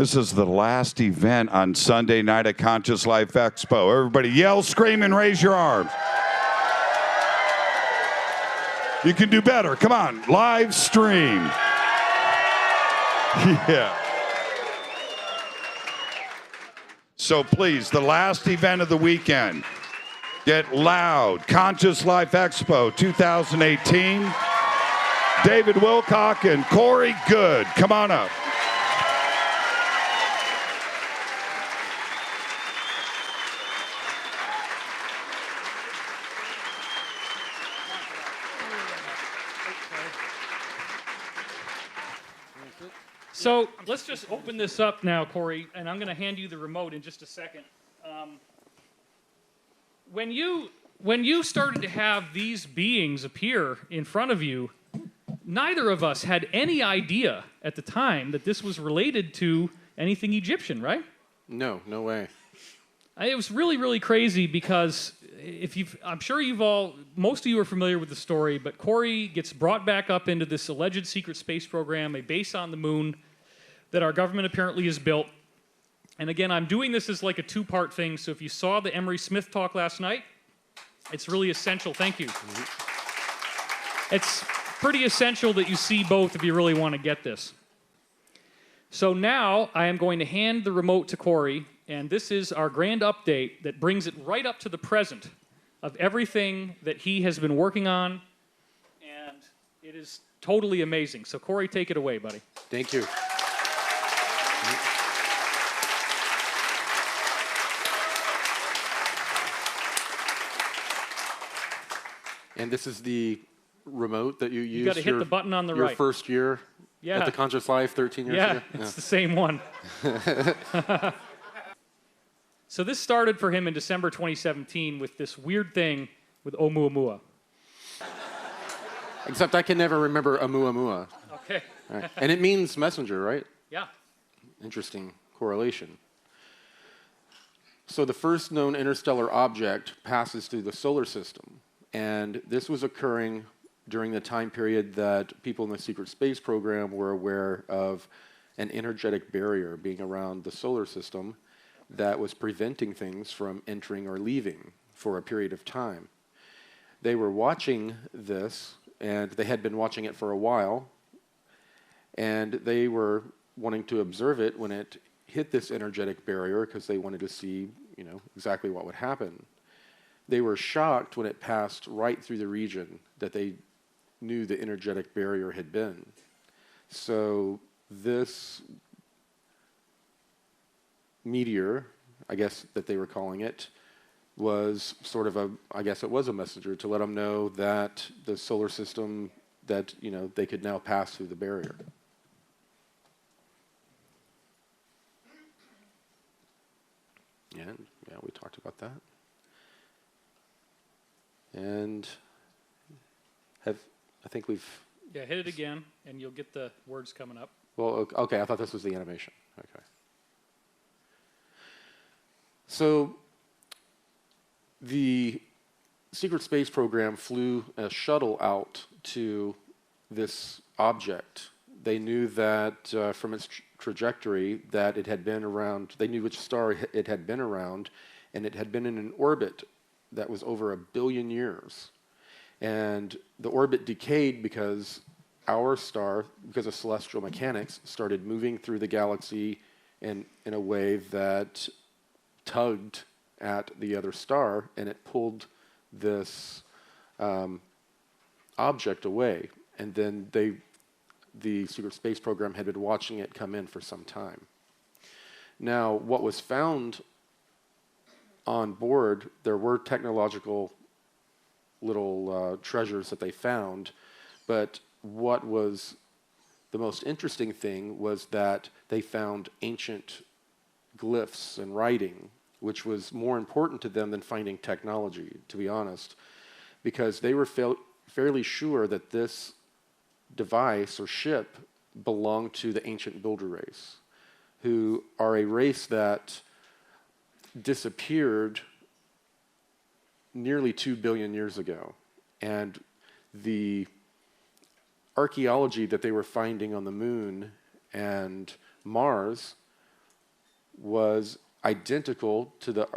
This is the last event on Sunday night at Conscious Life Expo. Everybody yell, scream, and raise your arms. You can do better. Come on, live stream. Yeah. So please, the last event of the weekend, get loud. Conscious Life Expo 2018. David Wilcock and Corey Good. Come on up. So let's just open this up now, Corey, and I'm going to hand you the remote in just a second. When you started to have these beings appear in front of you, neither of us had any idea at the time that this was related to anything Egyptian, right? No way. It was really, really crazy because I'm sure most of you are familiar with the story, but Corey gets brought back up into this alleged secret space program, a base on the moon that our government apparently has built. And again, I'm doing this as like a two-part thing, so if you saw the Emery Smith talk last night, it's really essential. Thank you. It's pretty essential that you see both if you really want to get this. So now I am going to hand the remote to Corey, and this is our grand update that brings it right up to the present of everything that he has been working on, and it is totally amazing. So Corey, take it away, buddy. Thank you. And this is the remote that you used. You got to hit the button on the your right. first year at the Conscious Life 13 years ago? Yeah, it's the same one. So this started for him in December 2017 with this weird thing with Oumuamua. Except I can never remember Oumuamua. Okay. All right. And it means messenger, right? Yeah. Interesting correlation. So the first known interstellar object passes through the solar system. And this was occurring during the time period that people in the secret space program were aware of an energetic barrier being around the solar system that was preventing things from entering or leaving for a period of time. They were watching this, and they had been watching it for a while, and they were wanting to observe it when it hit this energetic barrier because they wanted to see, exactly what would happen. They were shocked when it passed right through the region that they knew the energetic barrier had been. So this meteor, I guess that they were calling it, was sort of it was a messenger to let them know that the solar system, that, they could now pass through the barrier. And, we talked about that. And I think we've... Yeah, hit it again, and you'll get the words coming up. Well, okay, I thought this was the animation. Okay. So the secret space program flew a shuttle out to this object. They knew that from its trajectory that it had been around, they knew which star it had been around, and it had been in an orbit that was over 1 billion years. And the orbit decayed because our star, because of celestial mechanics, started moving through the galaxy in a way that tugged at the other star, and it pulled this object away. And then the secret space program had been watching it come in for some time. Now, what was found on board, there were technological little treasures that they found, but what was the most interesting thing was that they found ancient glyphs and writing, which was more important to them than finding technology, to be honest, because they were fairly sure that this device or ship belonged to the ancient builder race, who are a race that disappeared nearly 2 billion years ago. And the archaeology that they were finding on the moon and Mars was identical to the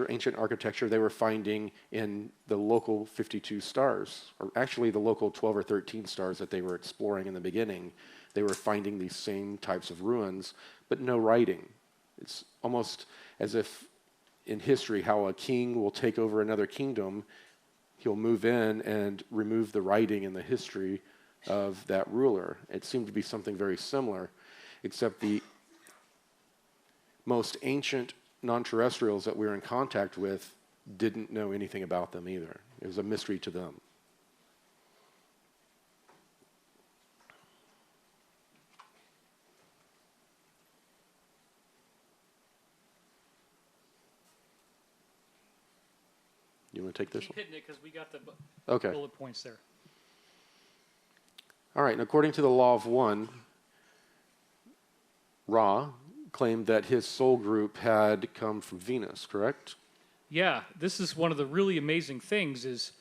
ancient architecture they were finding in the local 52 stars, or actually the local 12 or 13 stars that they were exploring in the beginning. They were finding these same types of ruins, but no writing. It's almost as if in history how a king will take over another kingdom, he'll move in and remove the writing and the history of that ruler. It seemed to be something very similar, except the most ancient non-terrestrials that we were in contact with didn't know anything about them either. It was a mystery to them. You want to take this Keep one? hitting it because we got the Okay. bullet points there. All right, and according to the Law of One, Ra claimed that his soul group had come from Venus, correct? Yeah, this is one of the really amazing things is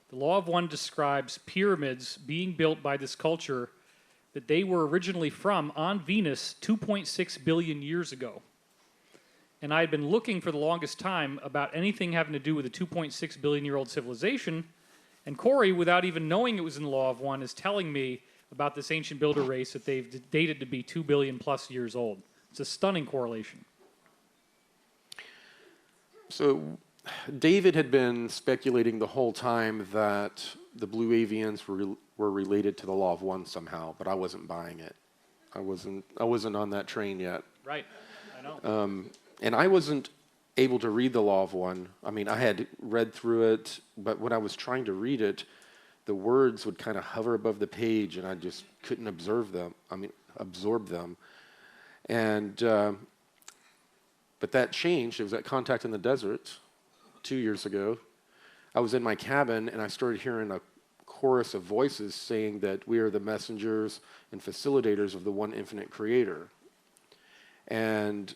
the Law of One describes pyramids being built by this culture that they were originally from on Venus 2.6 billion years ago. And I had been looking for the longest time about anything having to do with a 2.6 billion year old civilization. And Corey, without even knowing it was in the Law of One, is telling me about this ancient builder race that they've dated to be 2 billion plus years old. It's a stunning correlation. So David had been speculating the whole time that the Blue Avians were related to the Law of One somehow, but I wasn't buying it. I wasn't on that train yet. Right, I know. And I wasn't able to read the Law of One. I mean, I had read through it, but when I was trying to read it, the words would kind of hover above the page, and I just couldn't absorb them. And but that changed. It was at Contact in the Desert 2 years ago. I was in my cabin, and I started hearing a chorus of voices saying that we are the messengers and facilitators of the one infinite creator. And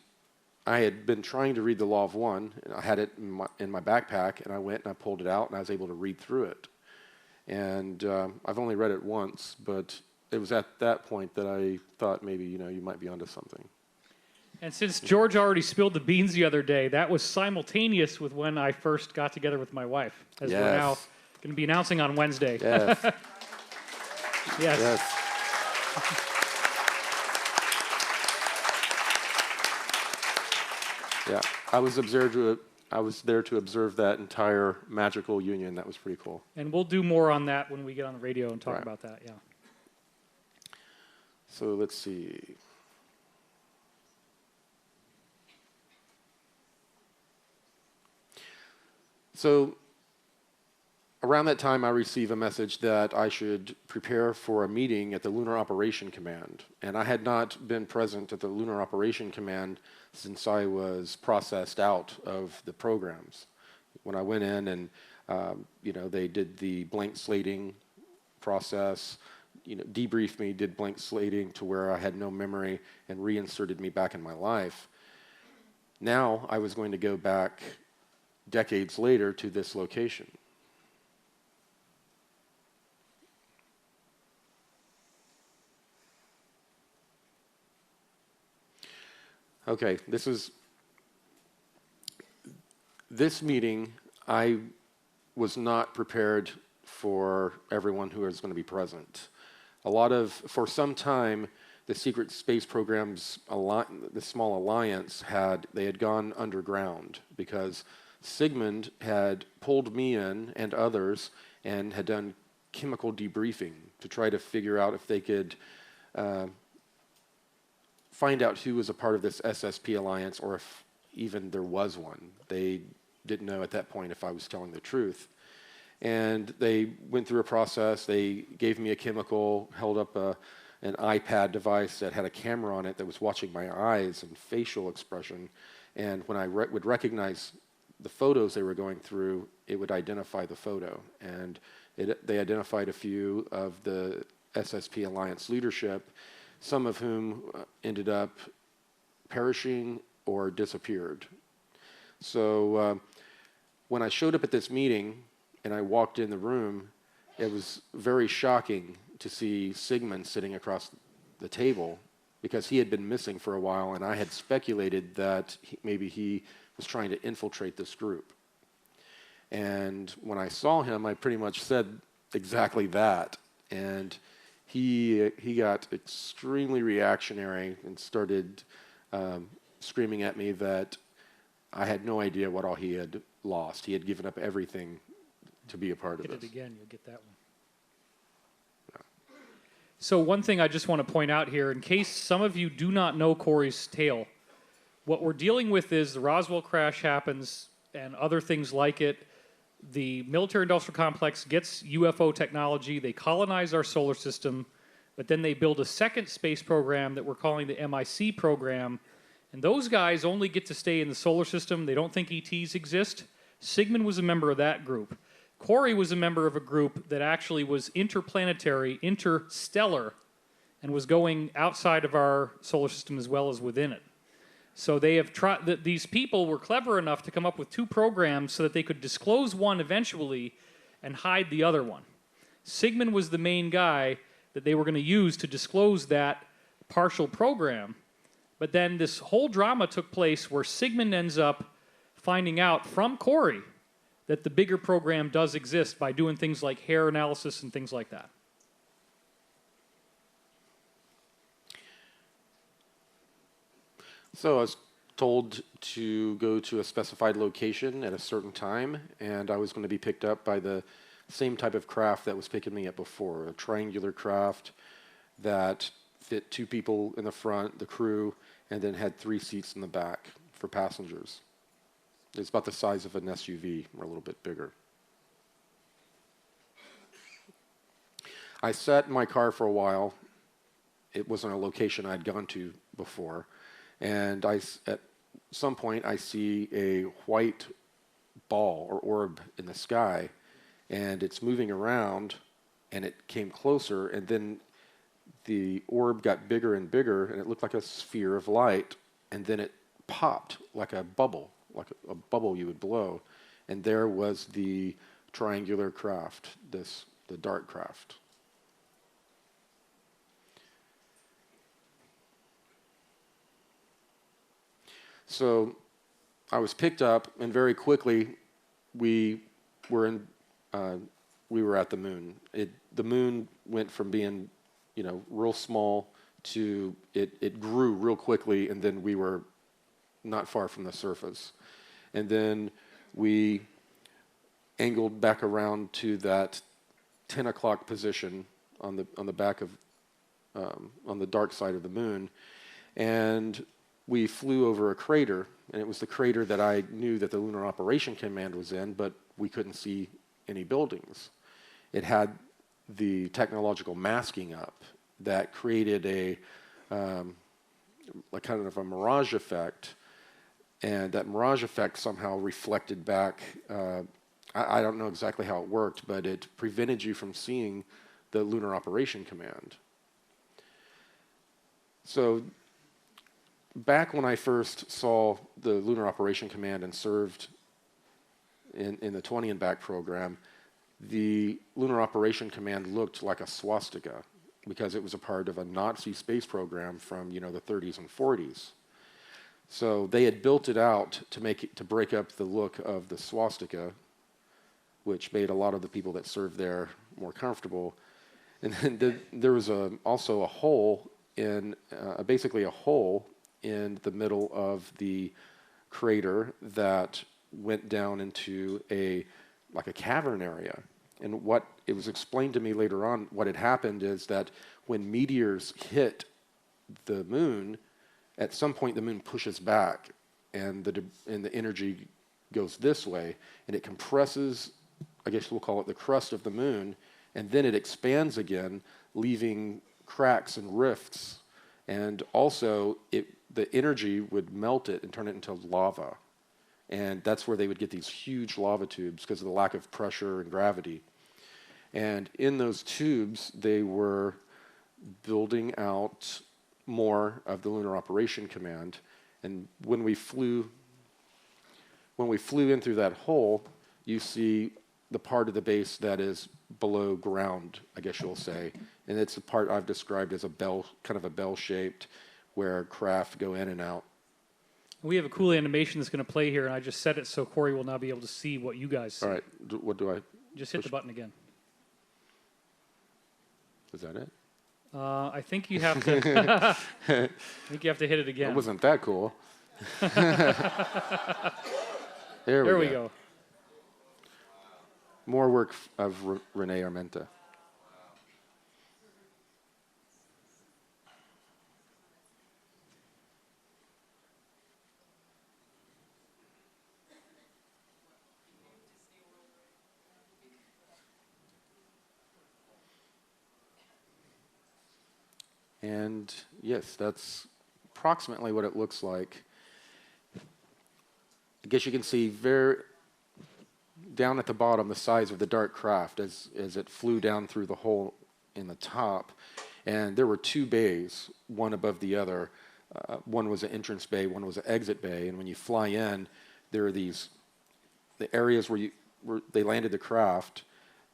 I had been trying to read the Law of One, and I had it in my backpack, and I went and I pulled it out, and I was able to read through it. And I've only read it once, but it was at that point that I thought maybe, you might be onto something. And since George already spilled the beans the other day, that was simultaneous with when I first got together with my wife, as we're now going to be announcing on Wednesday. Yes. Yes. Yes. Yeah, I was there to observe that entire magical union. That was pretty cool. And we'll do more on that when we get on the radio and talk Right. about that, yeah. So let's see. So around that time, I received a message that I should prepare for a meeting at the Lunar Operation Command. And I had not been present at the Lunar Operation Command since I was processed out of the programs. When I went in and, they did the blank slating process, debriefed me, did blank slating to where I had no memory and reinserted me back in my life. Now I was going to go back decades later to this location. Okay, this meeting, I was not prepared for everyone who was going to be present. For some time, the secret space programs, the small alliance, had gone underground because Sigmund had pulled me in and others and had done chemical debriefing to try to figure out if they could find out who was a part of this SSP alliance or if even there was one. They didn't know at that point if I was telling the truth. And they went through a process. They gave me a chemical, held up an iPad device that had a camera on it that was watching my eyes and facial expression. And when I would recognize the photos they were going through, it would identify the photo. And they identified a few of the SSP Alliance leadership, some of whom ended up perishing or disappeared. So when I showed up at this meeting and I walked in the room, it was very shocking to see Sigmund sitting across the table because he had been missing for a while, and I had speculated that maybe he was trying to infiltrate this group. And when I saw him, I pretty much said exactly that. And he got extremely reactionary and started screaming at me that I had no idea what all he had lost. He had given up everything to be a part of this. Get it again, you'll get that one. So one thing I just want to point out here, in case some of you do not know Corey's tale, what we're dealing with is the Roswell crash happens and other things like it. The military-industrial complex gets UFO technology. They colonize our solar system, but then they build a second space program that we're calling the MIC program. And those guys only get to stay in the solar system. They don't think ETs exist. Sigmund was a member of that group. Corey was a member of a group that actually was interplanetary, interstellar, and was going outside of our solar system as well as within it. So they have tried. These people were clever enough to come up with two programs so that they could disclose one eventually and hide the other one. Sigmund was the main guy that they were going to use to disclose that partial program. But then this whole drama took place where Sigmund ends up finding out from Corey that the bigger program does exist by doing things like hair analysis and things like that. So I was told to go to a specified location at a certain time, and I was going to be picked up by the same type of craft that was picking me up before, a triangular craft that fit 2 people in the front, the crew, and then had 3 seats in the back for passengers. It's about the size of an SUV, or a little bit bigger. I sat in my car for a while. It wasn't a location I'd gone to before. And at some point, I see a white ball or orb in the sky, and it's moving around, and it came closer, and then the orb got bigger and bigger, and it looked like a sphere of light, and then it popped like a bubble you would blow, and there was the triangular craft, the Dart craft. So I was picked up, and very quickly we were at the moon. The moon went from being, real small to it grew real quickly, and then we were not far from the surface. And then we angled back around to that 10 o'clock position on the back of on the dark side of the moon, and we flew over a crater, and it was the crater that I knew that the Lunar Operation Command was in, but we couldn't see any buildings. It had the technological masking up that created a kind of a mirage effect, and that mirage effect somehow reflected back. I don't know exactly how it worked, but it prevented you from seeing the Lunar Operation Command. So back when I first saw the Lunar Operation Command and served in the 20 and back program, the Lunar Operation Command looked like a swastika because it was a part of a Nazi space program from the 30s and 40s. So they had built it out to break up the look of the swastika, which made a lot of the people that served there more comfortable. And then there was also a hole basically a hole in the middle of the crater that went down into a cavern area. And what it was explained to me later on, what had happened is that when meteors hit the moon, at some point the moon pushes back, and the energy goes this way, and it compresses, I guess we'll call it the crust of the moon, and then it expands again, leaving cracks and rifts. And also, the energy would melt it and turn it into lava. And that's where they would get these huge lava tubes because of the lack of pressure and gravity. And in those tubes, they were building out more of the Lunar Operation Command. And when we flew in through that hole, you see the part of the base that is below ground, I guess you'll say. And it's the part I've described as kind of a bell-shaped, where craft go in and out. We have a cool animation that's going to play here, and I just set it so Corey will now be able to see what you guys see. All right, what do I? Just hit the button again. Is that it? I think you have to. I think you have to hit it again. It wasn't that cool. There we go. More work of Renee Armenta. And yes, that's approximately what it looks like. I guess you can see down at the bottom the size of the Dart craft as it flew down through the hole in the top. And there were two bays, one above the other. One was an entrance bay, one was an exit bay. And when you fly in, there are the areas where they landed the craft,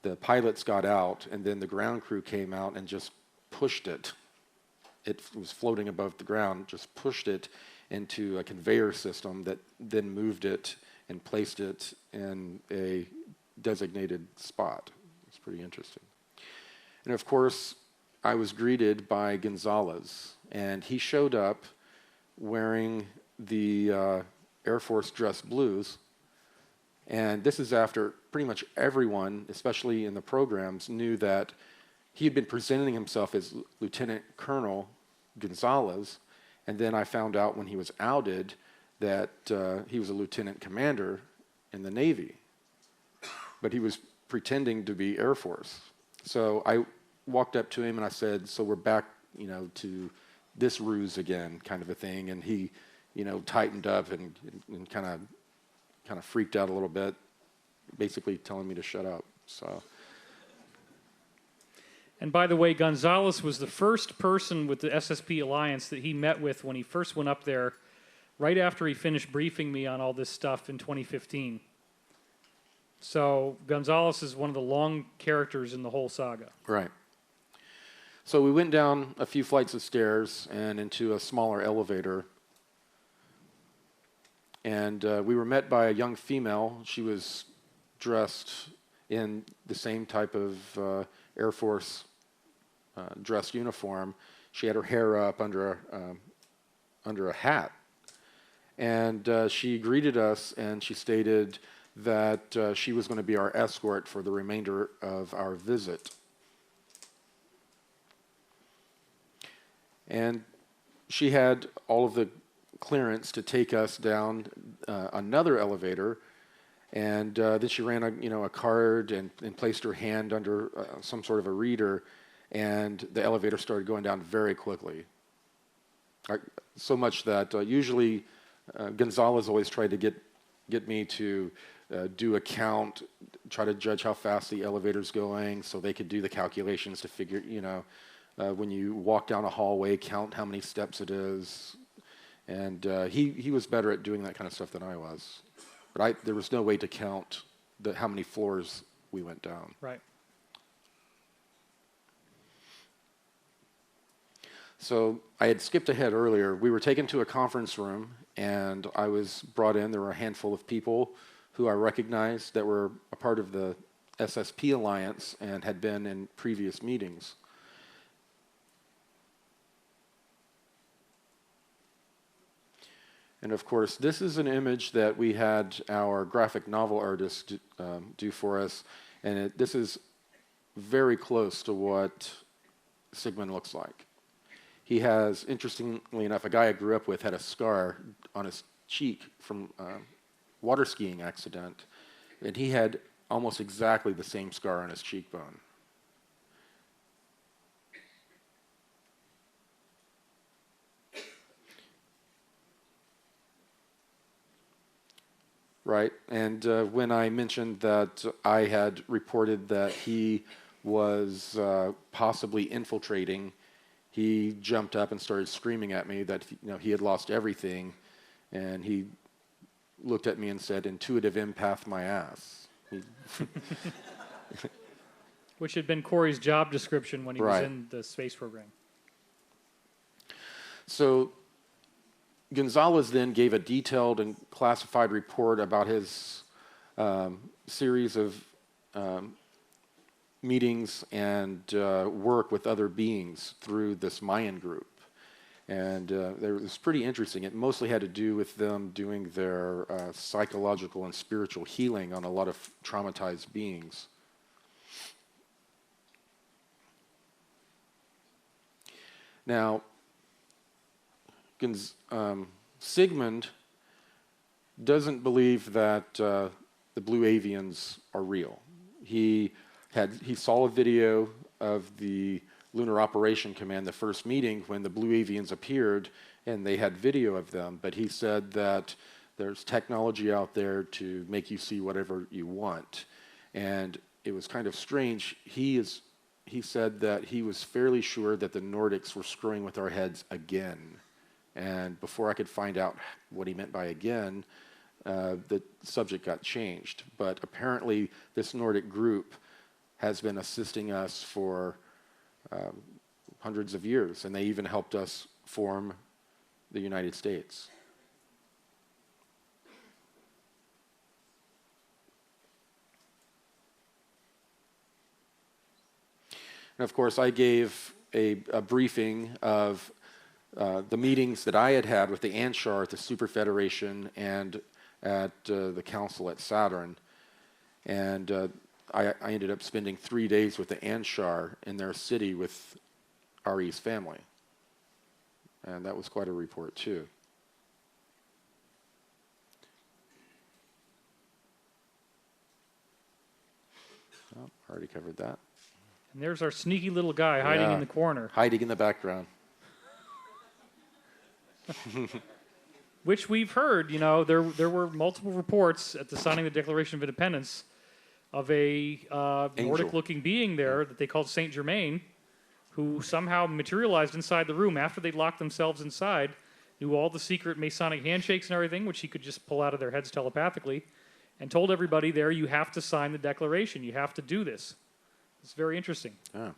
the pilots got out, and then the ground crew came out and just pushed it. It was floating above the ground, just pushed it into a conveyor system that then moved it and placed it in a designated spot. It's pretty interesting. And of course, I was greeted by Gonzalez, and he showed up wearing the Air Force dress blues. And this is after pretty much everyone, especially in the programs, knew that he had been presenting himself as Lieutenant Colonel Gonzalez, and then I found out when he was outed that he was a lieutenant commander in the Navy, but he was pretending to be Air Force. So I walked up to him and I said, "So we're back, to this ruse again," kind of a thing, and he, tightened up and kind of freaked out a little bit, basically telling me to shut up. So. And by the way, Gonzalez was the first person with the SSP Alliance that he met with when he first went up there, right after he finished briefing me on all this stuff in 2015. So Gonzalez is one of the long characters in the whole saga. Right. So we went down a few flights of stairs and into a smaller elevator. And we were met by a young female. She was dressed in the same type of Air Force dress uniform. She had her hair up under a hat. And she greeted us, and she stated that she was going to be our escort for the remainder of our visit. And she had all of the clearance to take us down another elevator, and then she ran a card and placed her hand under some sort of a reader, and the elevator started going down very quickly. So much that usually Gonzalez always tried to get me to do a count, try to judge how fast the elevator's going, so they could do the calculations to figure, when you walk down a hallway, count how many steps it is. And he was better at doing that kind of stuff than I was. But there was no way to count how many floors we went down. Right. So I had skipped ahead earlier. We were taken to a conference room, and I was brought in. There were a handful of people who I recognized that were a part of the SSP Alliance and had been in previous meetings. And of course, this is an image that we had our graphic novel artist do for us, and this is very close to what Sigmund looks like. He has, interestingly enough, a guy I grew up with had a scar on his cheek from a water skiing accident, and he had almost exactly the same scar on his cheekbone. Right, and when I mentioned that I had reported that he was possibly infiltrating, he jumped up and started screaming at me that he had lost everything, and he looked at me and said, "Intuitive empath my ass." Which had been Corey's job description when he was in the space program. So Gonzalez then gave a detailed and classified report about his series of meetings and work with other beings through this Mayan group. And it was pretty interesting. It mostly had to do with them doing their psychological and spiritual healing on a lot of traumatized beings. Now, Sigmund doesn't believe that the blue avians are real. He saw a video of the Lunar Operation Command, the first meeting, when the blue avians appeared, and they had video of them. But he said that there's technology out there to make you see whatever you want. And it was kind of strange. He said that he was fairly sure that the Nordics were screwing with our heads again. And before I could find out what he meant by again, the subject got changed. But apparently this Nordic group has been assisting us for hundreds of years, and they even helped us form the United States. And of course, I gave a briefing of the meetings that I had had with the Anshar at the Super Federation and at the Council at Saturn. And I ended up spending 3 days with the Anshar in their city with Ari's family. And that was quite a report, too. Oh, already covered that. And there's our sneaky little guy hiding in the corner. Hiding in the background. Which we've heard, you know, there were multiple reports at the signing of the Declaration of Independence of a Nordic-looking being there that they called Saint Germain, who somehow materialized inside the room after they locked themselves inside, knew all the secret Masonic handshakes and everything, which he could just pull out of their heads telepathically, and told everybody there, you have to sign the Declaration. You have to do this. It's very interesting. Yeah.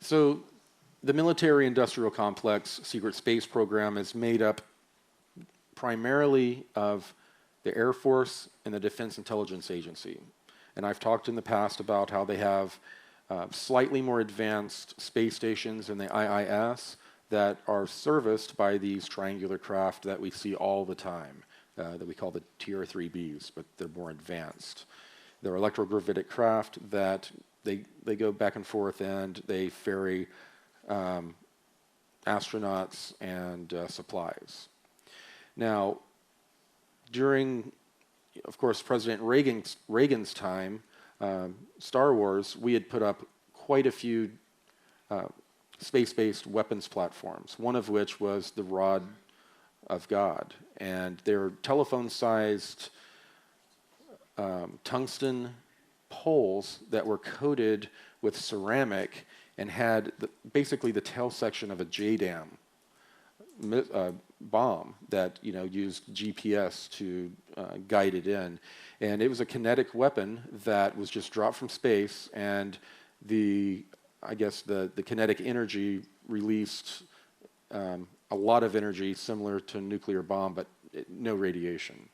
So the military-industrial complex secret space program is made up primarily of the Air Force and the Defense Intelligence Agency. And I've talked in the past about how they have slightly more advanced space stations in the IIS that are serviced by these triangular craft that we see all the time, that we call the Tier 3Bs, but they're more advanced. They're electrogravitic craft that they go back and forth and they ferry astronauts and supplies. Now, during, of course, President Reagan's time, Star Wars, we had put up quite a few space-based weapons platforms, one of which was the Rod of God. And they're telephone-sized tungsten poles that were coated with ceramic and had basically the tail section of a JDAM bomb that used GPS to guide it in, and it was a kinetic weapon that was just dropped from space, and the kinetic energy released a lot of energy similar to a nuclear bomb, but no radiation.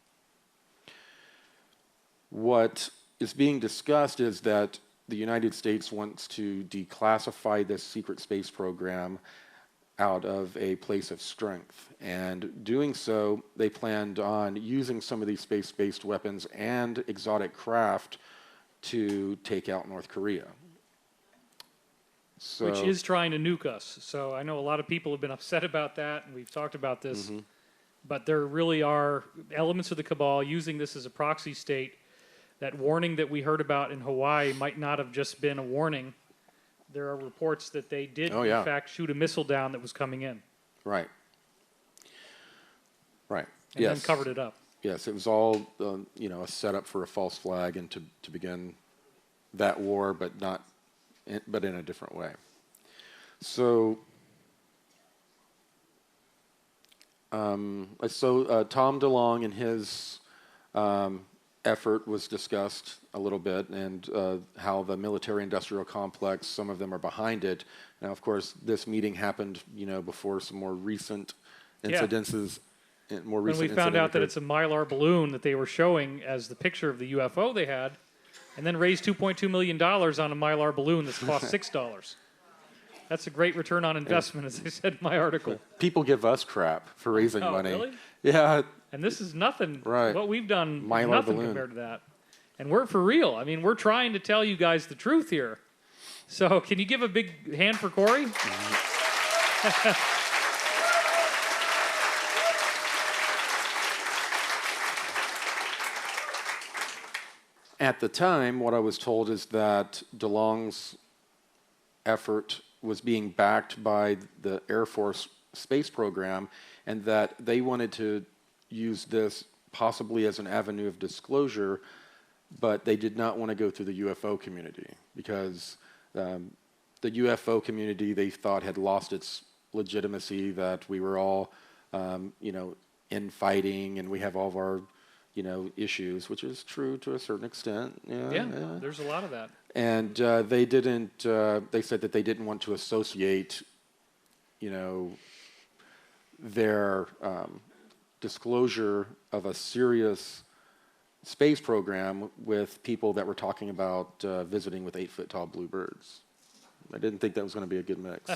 What is being discussed is that the United States wants to declassify this secret space program out of a place of strength. And doing so, they planned on using some of these space-based weapons and exotic craft to take out North Korea. So, which is trying to nuke us. So I know a lot of people have been upset about that, and we've talked about this. Mm-hmm. But there really are elements of the cabal using this as a proxy state. That warning that we heard about in Hawaii might not have just been a warning. There are reports that they did, in fact, shoot a missile down that was coming in. Right. Right. And then covered it up. Yes, it was all a setup for a false flag and to begin that war, but in a different way. So, Tom DeLonge and his effort was discussed a little bit, and how the military-industrial complex, some of them are behind it, Now, of course, this meeting happened, before some more recent incidences. More when recent we found out that occurred. it's a Mylar balloon that they were showing as the picture of the UFO they had, and then raised $2.2 million on a Mylar balloon that's cost $6. That's a great return on investment, as I said in my article. People give us crap for raising Oh, money. really? Yeah. And this is nothing. Right. What we've done, Mylar nothing balloon. compared to that. And we're for real. I mean, we're trying to tell you guys the truth here. So can you give a big hand for Corey? At the time, what I was told is that DeLong's effort was being backed by the Air Force space program, and that they wanted to use this possibly as an avenue of disclosure, but they did not want to go through the UFO community because the UFO community, they thought, had lost its legitimacy, that we were all, infighting and we have all of our, issues, which is true to a certain extent. Yeah, there's a lot of that. And they didn't, they said that they didn't want to associate, their disclosure of a serious space program with people that were talking about visiting with 8-foot-tall bluebirds. I didn't think that was going to be a good mix.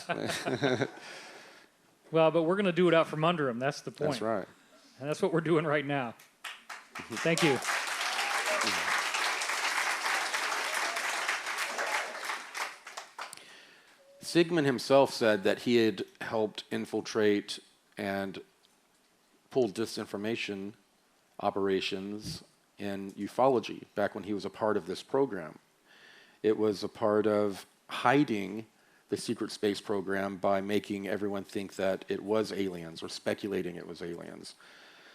Well, but we're going to do it out from under them. That's the point. That's right. And that's what we're doing right now. Thank you. Sigmund himself said that he had helped infiltrate and pull disinformation operations in ufology back when he was a part of this program. It was a part of hiding the secret space program by making everyone think that it was aliens or speculating it was aliens.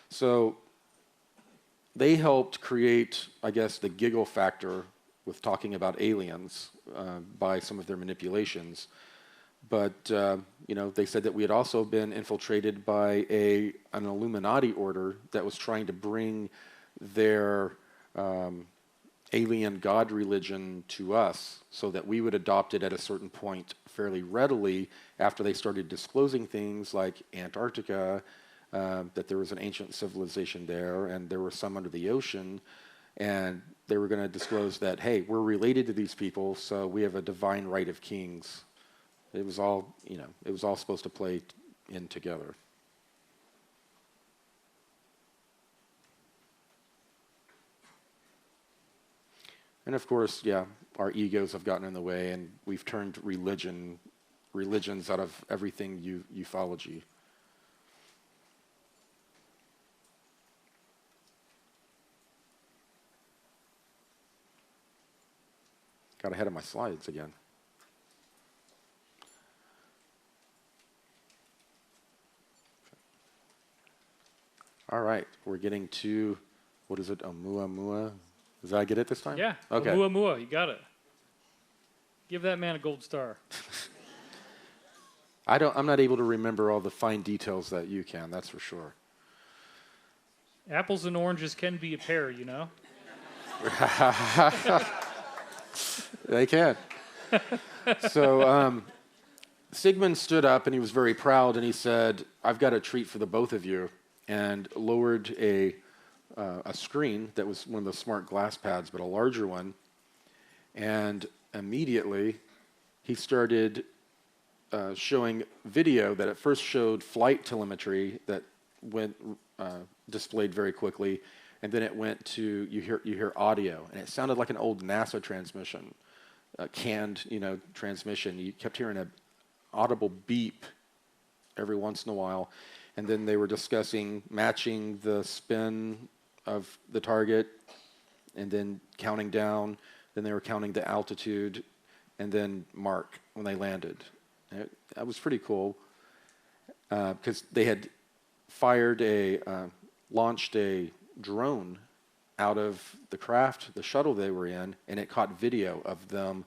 So they helped create, I guess, the giggle factor with talking about aliens by some of their manipulations. But, they said that we had also been infiltrated by an Illuminati order that was trying to bring their alien god religion to us so that we would adopt it at a certain point fairly readily after they started disclosing things like Antarctica, that there was an ancient civilization there and there were some under the ocean, and they were going to disclose that, hey, we're related to these people, so we have a divine right of kings. It was all, it was all supposed to play in together. And of course, our egos have gotten in the way, and we've turned religions out of everything ufology. Got ahead of my slides again. All right, we're getting to, what is it, Oumuamua? Did I get it this time? Yeah, okay. Oumuamua, you got it. Give that man a gold star. I'm not able to remember all the fine details that you can, that's for sure. Apples and oranges can be a pair, you know? They can. So Sigmund stood up and he was very proud and he said, I've got a treat for the both of you, and lowered a screen that was one of the smart glass pads, but a larger one. And immediately he started showing video that at first showed flight telemetry that went displayed very quickly, and then it went to you hear audio, and it sounded like an old NASA transmission, canned transmission. You kept hearing an audible beep every once in a while, and then they were discussing matching the spin of the target, and then counting down. Then they were counting the altitude, and then mark when they landed. That was pretty cool because they had launched a drone out of the craft, the shuttle they were in, and it caught video of them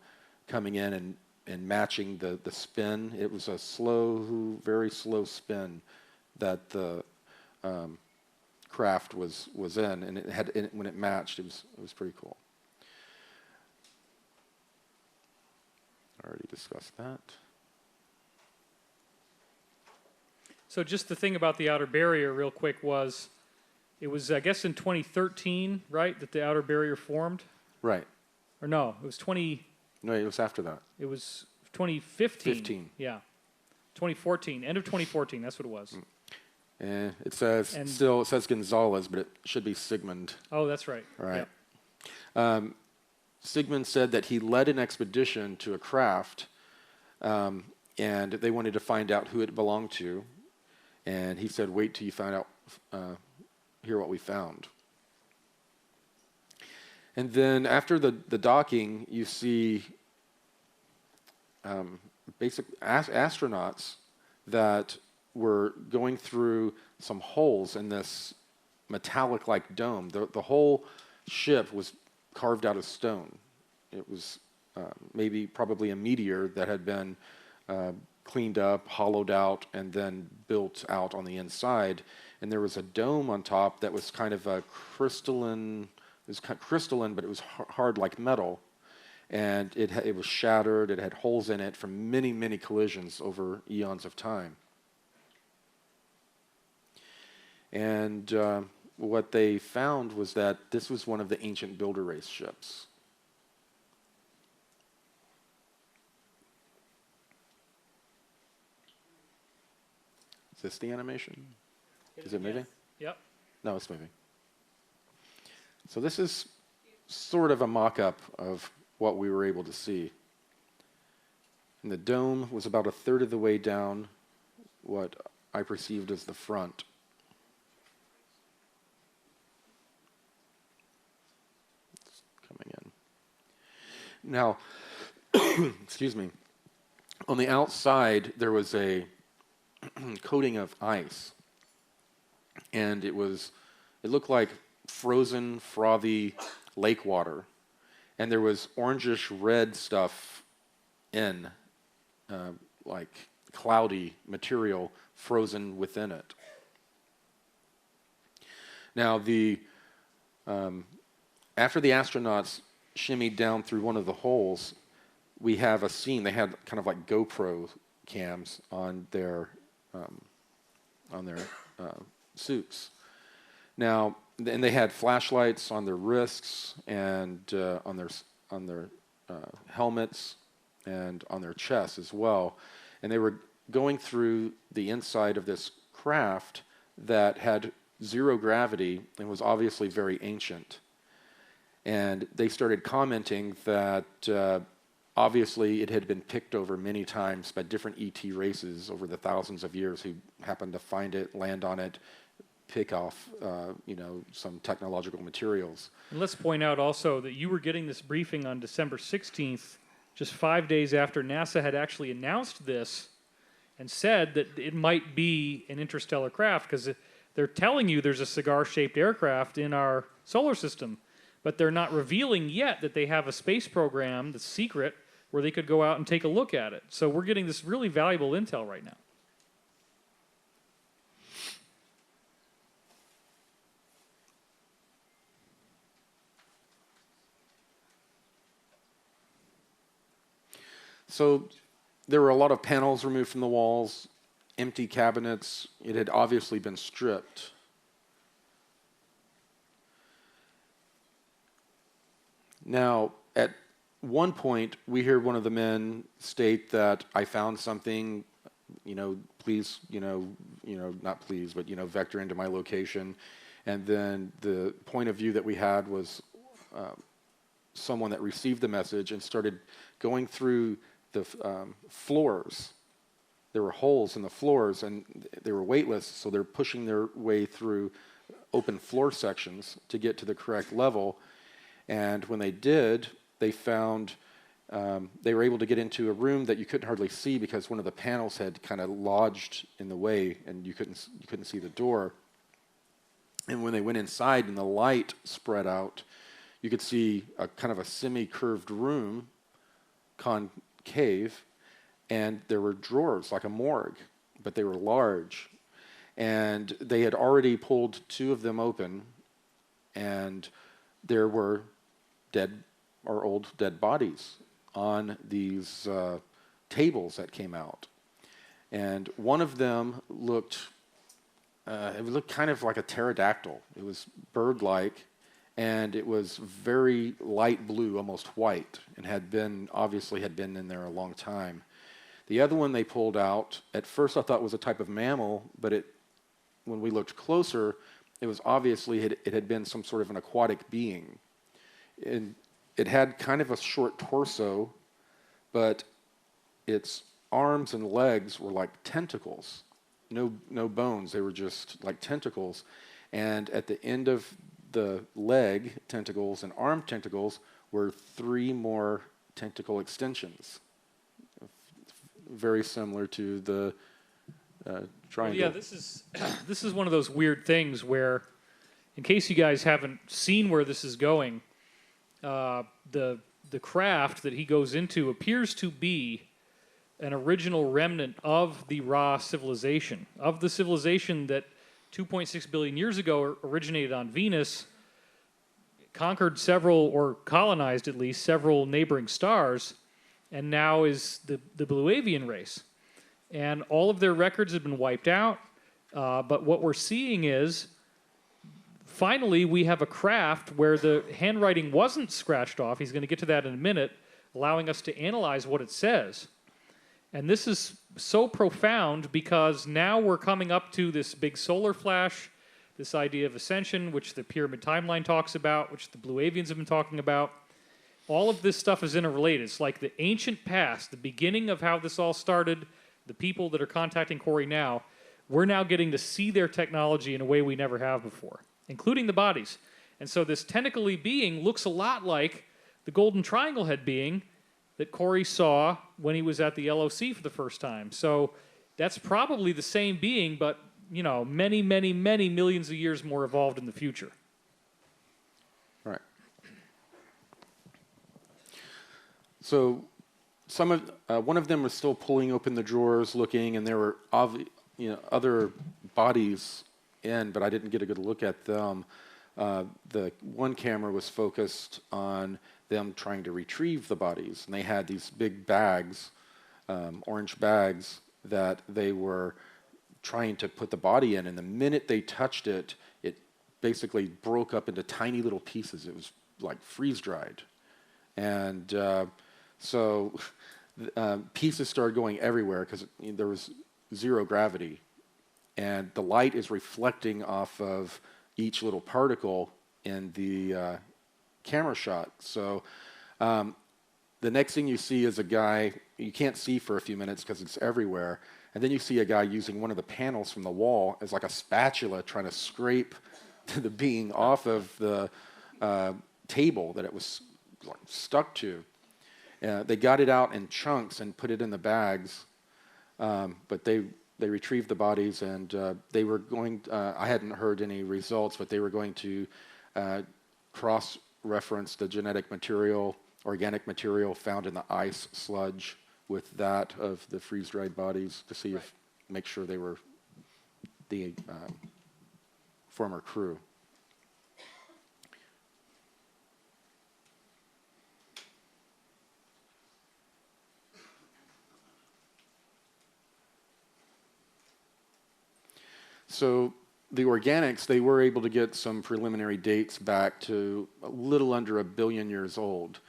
coming in and matching the spin. It was a very slow spin that the craft was in, and when it matched, it was pretty cool. I already discussed that. So just the thing about the outer barrier, real quick, was it was, I guess, in 2013, right, that the outer barrier formed? Right. Or no, it was No, it was after that. It was 2015. 15. Yeah. 2014. End of 2014. That's what it was. And it says And- still it says Gonzalez, but it should be Sigmund. Oh, that's right. All right. Yeah. Sigmund said that he led an expedition to a craft, and they wanted to find out who it belonged to. And he said, "Wait till you find out, hear what we found." And then after the docking, you see astronauts that were going through some holes in this metallic-like dome. The whole ship was carved out of stone. It was probably a meteor that had been cleaned up, hollowed out, and then built out on the inside. And there was a dome on top that was kind of a crystalline. It was crystalline, but it was hard like metal. And it was shattered. It had holes in it from many, many collisions over eons of time. And what they found was that this was one of the ancient builder race ships. Is this the animation? Is it moving? Yep. No, it's moving. So this is sort of a mock-up of what we were able to see. And the dome was about a third of the way down what I perceived as the front. It's coming in. Now, excuse me. On the outside, there was a coating of ice. And it looked like frozen, frothy lake water. And there was orangish red stuff in, like cloudy material frozen within it. Now, after the astronauts shimmied down through one of the holes, we have a scene. They had kind of like GoPro cams on their suits. Now, and they had flashlights on their wrists and on their helmets and on their chests as well. And they were going through the inside of this craft that had zero gravity and was obviously very ancient. And they started commenting that obviously it had been picked over many times by different ET races over the thousands of years who happened to find it, land on it, pick off, some technological materials. And let's point out also that you were getting this briefing on December 16th, just 5 days after NASA had actually announced this and said that it might be an interstellar craft, because they're telling you there's a cigar-shaped aircraft in our solar system, but they're not revealing yet that they have a space program that's secret where they could go out and take a look at it. So we're getting this really valuable intel right now. So there were a lot of panels removed from the walls, empty cabinets. It had obviously been stripped. Now, at one point, we hear one of the men state that I found something, please, not please, but, vector into my location. And then the point of view that we had was someone that received the message and started going through the floors. There were holes in the floors, and they were weightless, so they're pushing their way through open floor sections to get to the correct level. And when they did, they found they were able to get into a room that you couldn't hardly see because one of the panels had kind of lodged in the way, and you couldn't see the door. And when they went inside and the light spread out, you could see a kind of a semi-curved room, concave, and there were drawers like a morgue, but they were large. And they had already pulled two of them open, and there were old dead bodies on these tables that came out. And one of them looked, it looked kind of like a pterodactyl. It was bird-like, and it was very light blue, almost white, and obviously had been in there a long time. The other one they pulled out, at first I thought was a type of mammal, but when we looked closer, it was obviously, it had been some sort of an aquatic being. And it had kind of a short torso, but its arms and legs were like tentacles. No bones, they were just like tentacles. And at the end of the leg tentacles and arm tentacles were 3 more tentacle extensions. Very similar to the triangle. Well, yeah, this is one of those weird things where, in case you guys haven't seen where this is going, the craft that he goes into appears to be an original remnant of the Ra civilization, of the civilization that 2.6 billion years ago originated on Venus, conquered several, or colonized at least, several neighboring stars, and now is the Blue Avian race. And all of their records have been wiped out, but what we're seeing is, finally, we have a craft where the handwriting wasn't scratched off. He's going to get to that in a minute, allowing us to analyze what it says. And this is so profound because now we're coming up to this big solar flash, this idea of ascension, which the pyramid timeline talks about, which the Blue Avians have been talking about. All of this stuff is interrelated. It's like the ancient past, the beginning of how this all started, the people that are contacting Corey now. We're now getting to see their technology in a way we never have before, including the bodies. And so this tentacly being looks a lot like the Golden Triangle head being that Corey saw when he was at the LOC for the first time. So that's probably the same being, but many, many, many millions of years more evolved in the future. Right. So one of them was still pulling open the drawers, looking, and there were other bodies in, but I didn't get a good look at them. The one camera was focused on them trying to retrieve the bodies, and they had these big bags, orange bags, that they were trying to put the body in, and the minute they touched it, it basically broke up into tiny little pieces. It was like freeze-dried. And so pieces started going everywhere because there was zero gravity, and the light is reflecting off of each little particle in the camera shot. So the next thing you see is a guy, you can't see for a few minutes because it's everywhere, and then you see a guy using one of the panels from the wall as like a spatula trying to scrape the being off of the table that it was stuck to. They got it out in chunks and put it in the bags, but they retrieved the bodies, and they were going, I hadn't heard any results, but they were going to cross-reference the genetic material, organic material found in the ice sludge with that of the freeze-dried bodies to see if, make sure they were the former crew. So the organics, they were able to get some preliminary dates back to a little under 1 billion years old.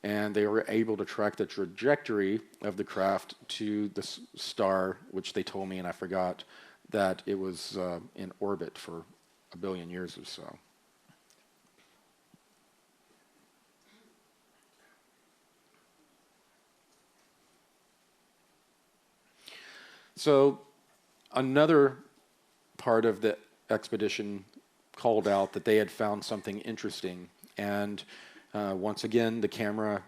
And they were able to track the trajectory of the craft to the star, which they told me, and I forgot, that it was in orbit for 1 billion years or so. So another part of the expedition called out that they had found something interesting, and once again the camera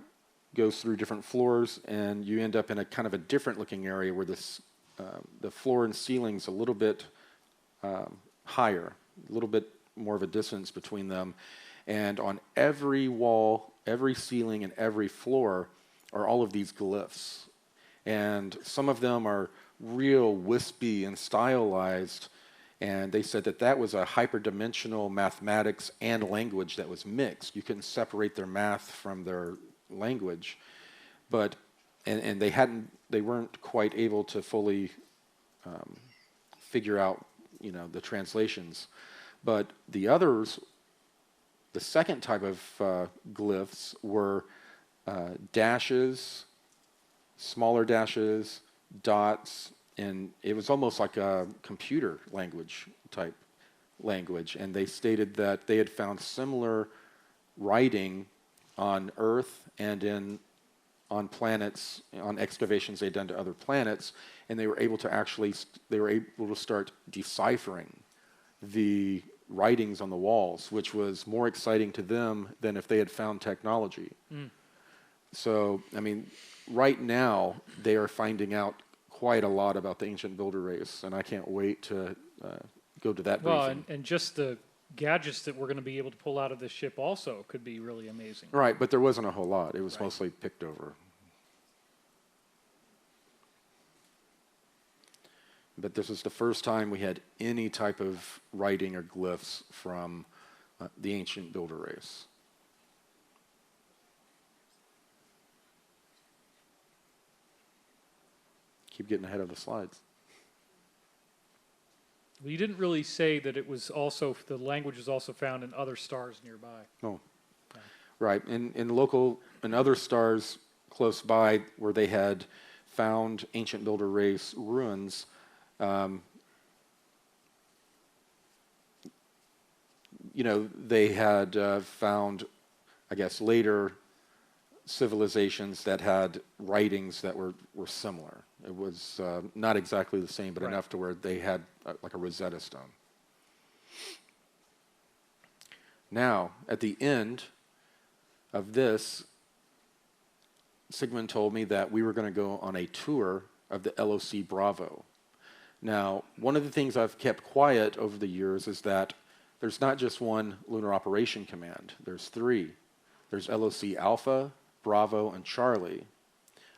goes through different floors, and you end up in a kind of a different looking area where the floor and ceiling's a little bit higher, a little bit more of a distance between them, and on every wall, every ceiling, and every floor are all of these glyphs, and some of them are real wispy and stylized. And they said that that was a hyperdimensional mathematics and language that was mixed. You couldn't separate their math from their language, but and they weren't quite able to fully figure out, the translations. But the others, the second type of glyphs were dashes, smaller dashes, dots, and it was almost like a computer language type language. And they stated that they had found similar writing on Earth and on planets, on excavations they'd done to other planets, and they were able to start deciphering the writings on the walls, which was more exciting to them than if they had found technology. So, I mean, right now they are finding out quite a lot about the ancient builder race, and I can't wait to go to that briefing. And just the gadgets that we're going to be able to pull out of this ship also could be really amazing. Right, but there wasn't a whole lot. It was mostly picked over. But this is the first time we had any type of writing or glyphs from the ancient builder race. Keep getting ahead of the slides. Well, you didn't really say that it was also, the language is also found in other stars nearby. Oh, right. In other stars close by where they had found ancient builder race ruins, they had found, I guess, later civilizations that had writings that were similar. It was not exactly the same, but enough to where they had like a Rosetta Stone. Now, at the end of this, Sigmund told me that we were going to go on a tour of the LOC Bravo. Now, one of the things I've kept quiet over the years is that there's not just one Lunar Operation Command. There's three. There's LOC Alpha, Bravo, and Charlie.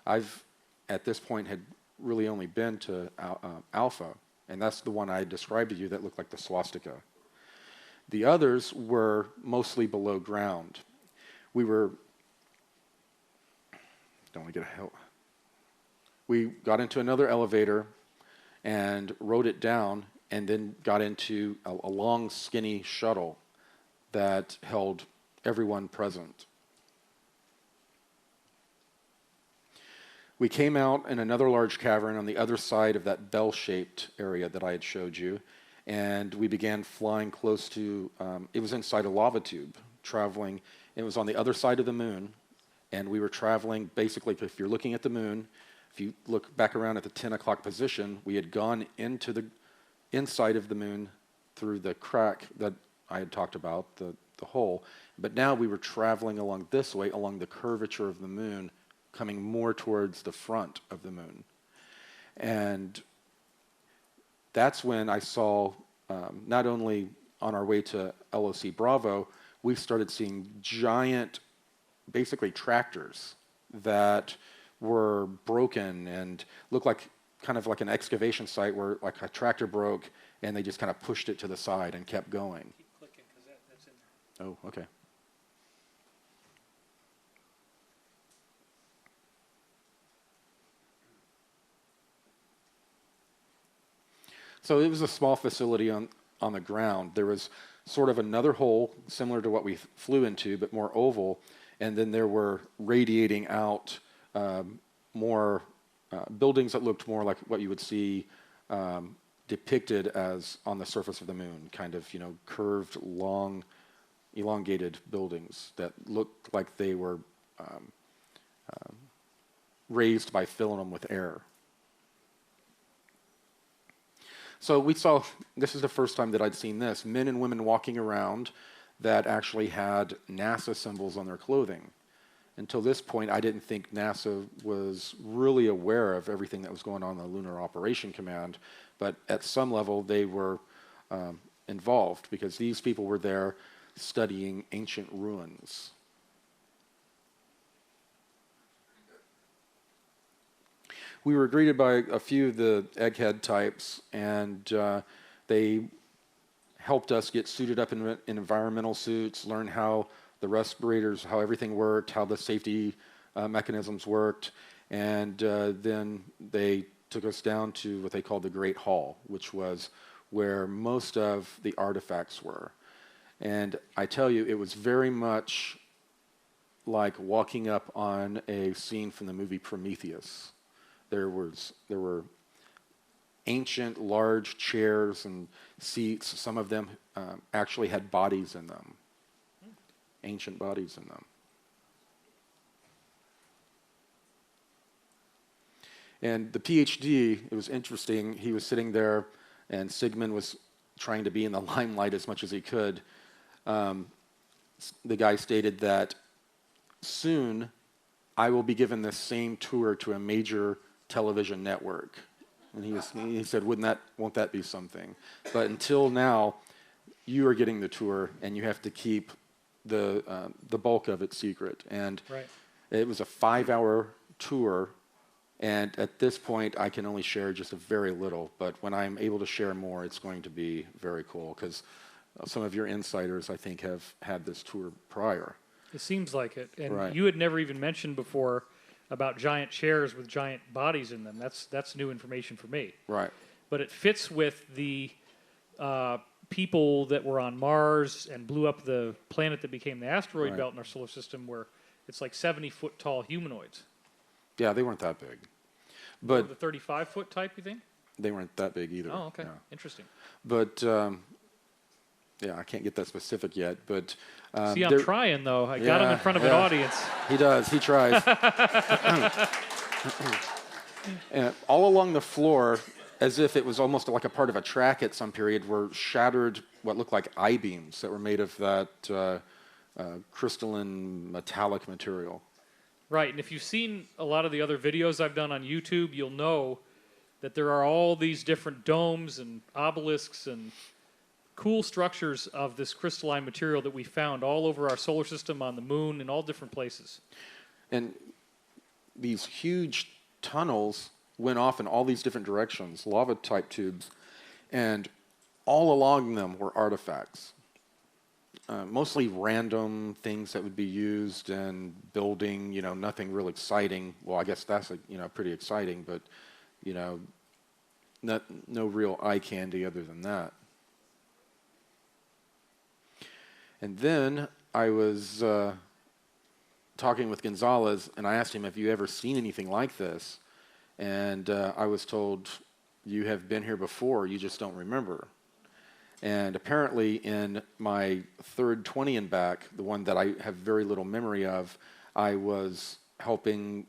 I've, at this point, had really only been to Alpha, and that's the one I described to you that looked like the swastika. The others were mostly below ground. We got into another elevator and rode it down, and then got into a long, skinny shuttle that held everyone present. We came out in another large cavern on the other side of that bell-shaped area that I had showed you, and we began flying close to, it was inside a lava tube, traveling. It was on the other side of the moon, and we were traveling, basically, if you're looking at the moon, if you look back around at the 10 o'clock position, we had gone into the inside of the moon through the crack that I had talked about, the hole, but now we were traveling along this way, along the curvature of the moon, coming more towards the front of the moon. And that's when I saw, not only on our way to LOC Bravo, we started seeing giant, basically tractors that were broken and looked like kind of like an excavation site where like a tractor broke and they just kind of pushed it to the side and kept going. Keep clicking because that's in there. Oh, okay. So it was a small facility on the ground. There was sort of another hole similar to what we flew into, but more oval, and then there were radiating out more buildings that looked more like what you would see depicted as on the surface of the moon, kind of, curved, long, elongated buildings that looked like they were raised by filling them with air. So we saw, this is the first time that I'd seen this, men and women walking around that actually had NASA symbols on their clothing. Until this point, I didn't think NASA was really aware of everything that was going on in the Lunar Operation Command, but at some level they were involved because these people were there studying ancient ruins. We were greeted by a few of the egghead types, and they helped us get suited up in environmental suits, learn how the respirators, how everything worked, how the safety mechanisms worked, and then they took us down to what they called the Great Hall, which was where most of the artifacts were. And I tell you, it was very much like walking up on a scene from the movie Prometheus. There were ancient, large chairs and seats. Some of them actually had bodies in them, ancient bodies in them. And the PhD, it was interesting, he was sitting there, and Sigmund was trying to be in the limelight as much as he could. The guy stated that soon I will be given this same tour to a major television network. And he said, won't that be something? But until now, you are getting the tour, and you have to keep the bulk of it secret. And Right. it was a 5-hour tour. And at this point, I can only share just a very little. But when I'm able to share more, it's going to be very cool, because some of your insiders, I think, have had this tour prior. It seems like it. And Right. you had never even mentioned before about giant chairs with giant bodies in them. That's new information for me. Right. But it fits with the people that were on Mars and blew up the planet that became the asteroid Right. belt in our solar system, where it's like 70-foot tall humanoids. Yeah, they weren't that big. Or But the 35-foot type, you think? they weren't that big either. Oh, okay. Yeah. Interesting. But, yeah, I can't get that specific yet. But See, I'm trying, though. I got him in front of an audience. He does. He tries. And all along the floor, as if it was almost like a part of a track at some period, were shattered, what looked like I-beams that were made of that crystalline metallic material. Right, and if you've seen a lot of the other videos I've done on YouTube, you'll know that there are all these different domes and obelisks and cool structures of this crystalline material that we found all over our solar system, on the moon, in all different places. And these huge tunnels went off in all these different directions, lava-type tubes, and all along them were artifacts. Mostly random things that would be used in building, nothing real exciting. Well, I guess that's, pretty exciting, but, no real eye candy other than that. And then I was talking with Gonzalez, and I asked him, have you ever seen anything like this? And I was told, you have been here before, you just don't remember. And apparently in my third 20 and back, the one that I have very little memory of, I was helping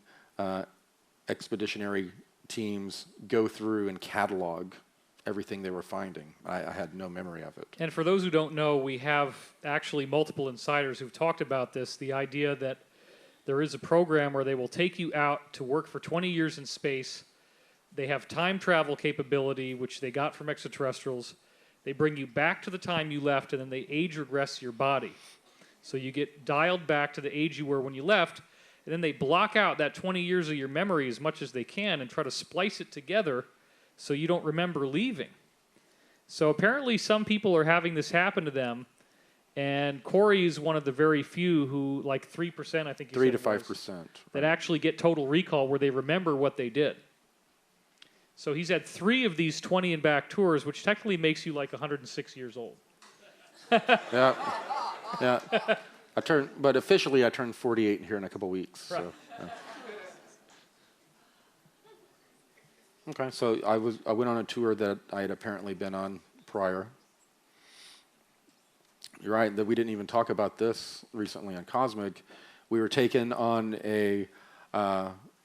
expeditionary teams go through and catalog everything they were finding. I had no memory of it. And for those who don't know, we have actually multiple insiders who've talked about this, the idea that there is a program where they will take you out to work for 20 years in space. They have time travel capability, which they got from extraterrestrials. They bring you back to the time you left, and then they age regress your body. So you get dialed back to the age you were when you left, and then they block out that 20 years of your memory as much as they can and try to splice it together so you don't remember leaving. So apparently some people are having this happen to them, and Corey is one of the very few who, like 3%, I think you 3 said to it was, 5%. that actually get total recall where they remember what they did. So he's had 3 of these 20 and back tours, which technically makes you like 106 years old. Yeah. But officially I turned 48 here in a couple weeks. Right. So, yeah. Okay, so I went on a tour that I had apparently been on prior. You're right, that we didn't even talk about this recently on Cosmic. We were taken on a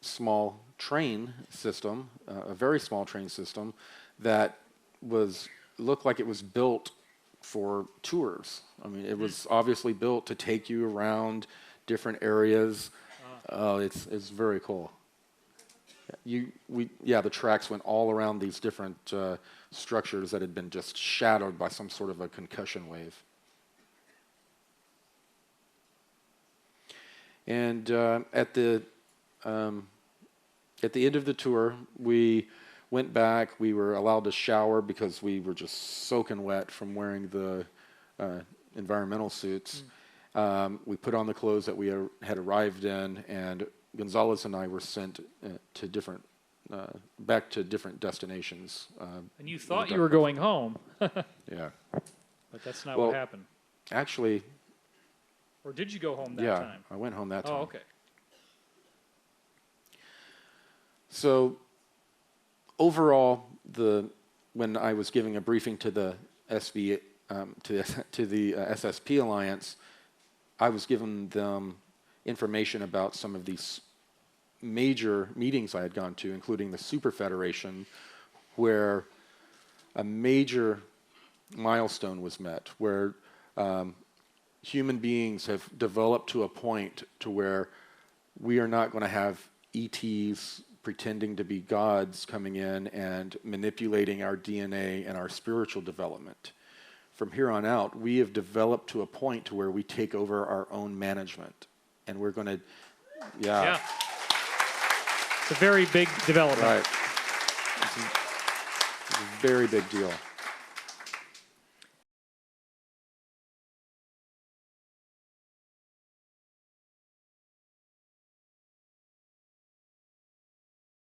small train system, a very small train system that looked like it was built for tours. I mean, it was obviously built to take you around different areas. It's very cool. The tracks went all around these different structures that had been just shattered by some sort of a concussion wave. And at the end of the tour, we went back. We were allowed to shower because we were just soaking wet from wearing the environmental suits. We put on the clothes that we had arrived in, and Gonzalez and I were sent to different back to different destinations. And you thought you were going home, Yeah. but that's not Well, what happened. Actually, Or did you go home that yeah, time? I went home that time. Oh, okay. So overall, when I was giving a briefing to the to the SSP Alliance, I was giving them information about some of these major meetings I had gone to, including the Super Federation, where a major milestone was met, where human beings have developed to a point to where we are not going to have ETs pretending to be gods coming in and manipulating our DNA and our spiritual development. From here on out, we have developed to a point to where we take over our own management. And we're going to, Yeah. It's a very big development. Right. It's a very big deal.